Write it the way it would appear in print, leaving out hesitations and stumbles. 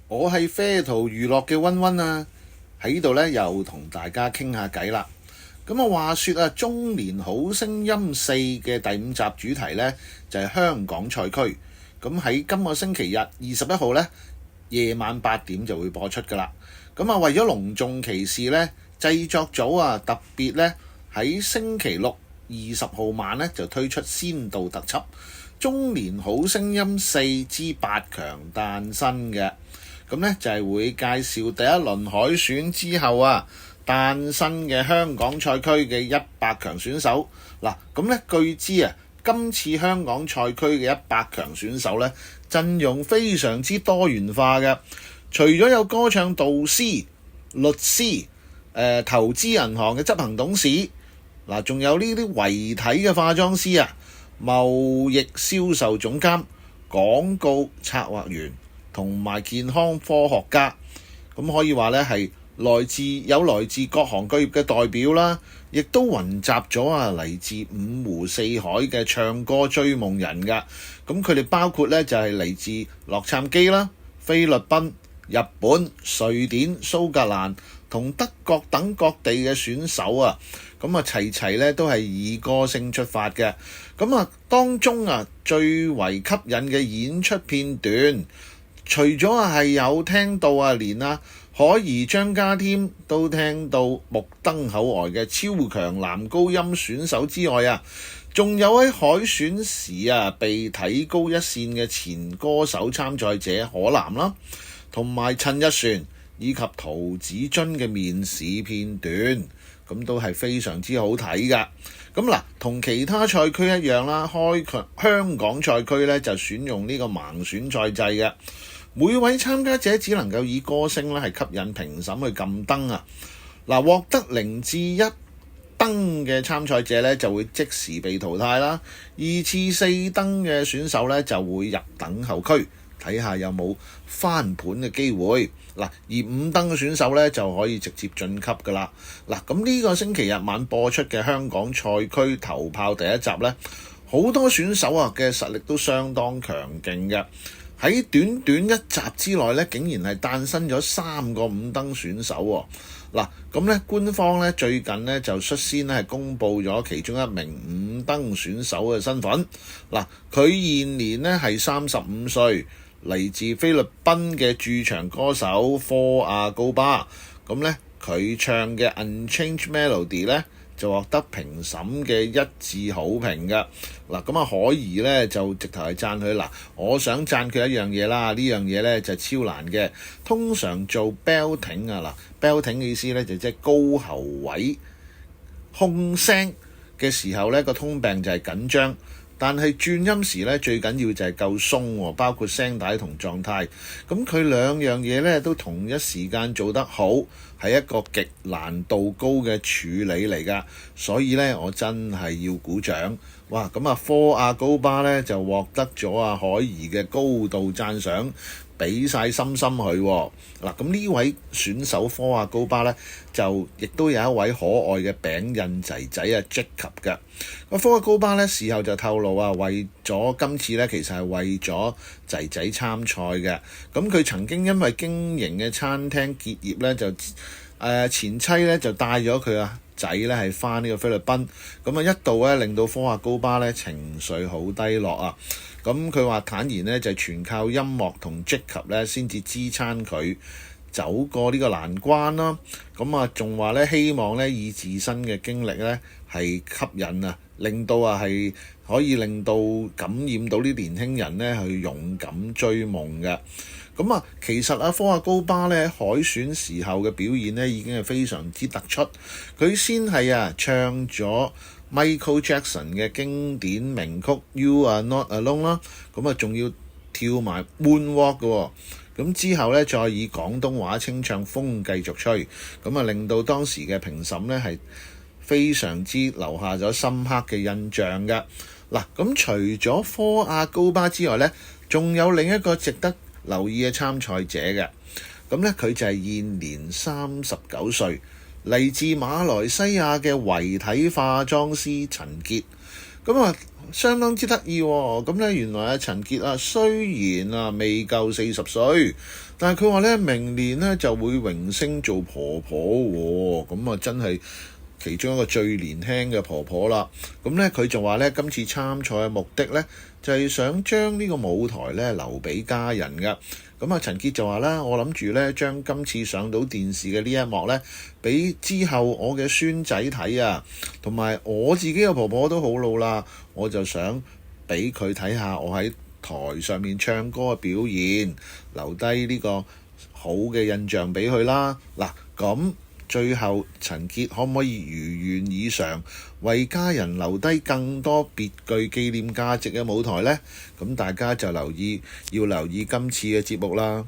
我係啡圖娛樂嘅溫溫啊，喺呢度呢又同大家傾下偈啦。咁話說啊，中年好聲音4嘅第5集主題呢，就係香港賽區。咁喺今個星期日21號呢，夜晚8點就會播出噶啦。咁為咗隆重其事呢，製作組特別呢喺星期六20號晚呢就推出先導特輯《中年好聲音4之8強誕生》嘅。咁呢就係會介紹第一輪海選之後誕生嘅香港賽區嘅100強選手。嗱，咁呢據知今次香港賽區嘅100強選手呢，陣容非常之多元化嘅，除咗有歌唱導師、律師、投資銀行嘅執行董事，仲有呢啲遺體嘅化妝師貿易銷售總監、廣告策劃員同埋健康科學家。咁可以話呢係來自各行各業嘅代表啦，亦都雲集咗嚟自五湖四海嘅唱歌追夢人㗎。咁佢哋包括呢就係嚟自洛杉磯啦、菲律賓、日本、瑞典、蘇格蘭同德國等各地嘅選手咁齊呢都係以歌聲出發嘅。咁當中最為吸引嘅演出片段，除咗係有聽到連海怡、張家添都聽到目瞪口呆嘅超強男高音選手之外仲有喺海選時被睇高一線嘅前歌手參賽者可南啦，同埋陳日璇以及陶子津嘅面試片段，咁都係非常之好睇噶。咁同其他賽區一樣啦，香港賽區呢就選用呢個盲選賽制嘅。每位參加者只能夠以歌聲係吸引評審去撳燈獲得0至1燈嘅參賽者呢就會即時被淘汰啦。2次4燈嘅選手呢就會入等候區，睇下有冇翻盤嘅機會。而5燈嘅選手呢就可以直接晉級噶啦。咁呢個星期日晚播出嘅香港賽區頭炮第一集呢，好多選手嘅實力都相當強勁嘅。喺短短一集之內呢，竟然係誕生咗3個5燈選手咁呢官方呢最近呢就率先係公布咗其中一名5燈選手嘅身份。佢現年呢係35歲，嚟自菲律賓嘅駐場歌手科亞高巴。咁呢佢唱嘅 Unchanged Melody 呢就獲得評審嘅一致好評㗎。可怡呢就直頭係讚佢。我想讚佢一樣嘢啦，呢樣嘢呢就超難嘅。通常做 belting belting 嘅意思呢就即係高喉位控聲嘅時候呢個通病就係緊張，但係轉音時呢最緊要就係夠鬆包括聲帶同狀態。咁佢兩樣嘢呢都同一時間做得好，係一個極難度高嘅處理嚟㗎，所以呢我真係要鼓掌。科亞高巴呢就獲得咗海怡嘅高度讚賞，俾晒心佢。咁呢位選手科亞高巴呢，就亦都有一位可愛嘅餅印仔仔Jacob 嘅。科亞高巴呢事後就透露為咗今次呢其實係為咗仔仔參賽嘅。咁佢曾經因為經營嘅餐廳結業呢，就前妻呢就帶咗佢仔呢係返呢個菲律賓。一度呢令到科亞高巴呢情緒好低落咁佢話坦言呢就全靠音樂同 Jacob 呢先至支撐佢走過呢個難關啦。仲話呢希望呢以自身嘅經歷呢係吸引令到係可以令到感染到啲年輕人呢去勇敢追夢嘅。其實科亞高巴呢海選時候嘅表現呢已經係非常之突出。佢先係唱咗Michael Jackson 嘅經典名曲 You Are Not Alone 啦，仲要跳埋 Moonwalk 嘅。咁之後呢，再以廣東話清唱風繼續吹，令到當時嘅評審呢係非常之留下咗深刻嘅印象嘅。咁除咗科亞高巴之外呢，仲有另一個值得留意嘅參賽者嘅。佢就係現年39歲，嚟自馬來西亞嘅遺體化妝師陳傑。相當之得意喎。咁咧原來阿陳潔啊，雖然啊未夠40歲，但係佢話咧明年咧就會榮升做婆婆喎。咁啊真係其中一個最年輕嘅婆婆啦。咁咧佢就話咧今次參賽嘅目的咧就係想將呢個舞台咧留俾家人㗎。咁啊陳潔就話啦，我諗住咧將今次上到電視嘅呢一幕咧，俾之後我嘅孫仔睇啊，同埋我自己嘅婆婆都好老啦，我就想俾佢睇下我喺台上面唱歌嘅表現，留低呢個好嘅印象俾佢啦。嗱，咁最後陳潔可唔可以如願以償，為家人留低更多別具紀念價值嘅舞台呢？咁大家就要留意今次嘅節目啦。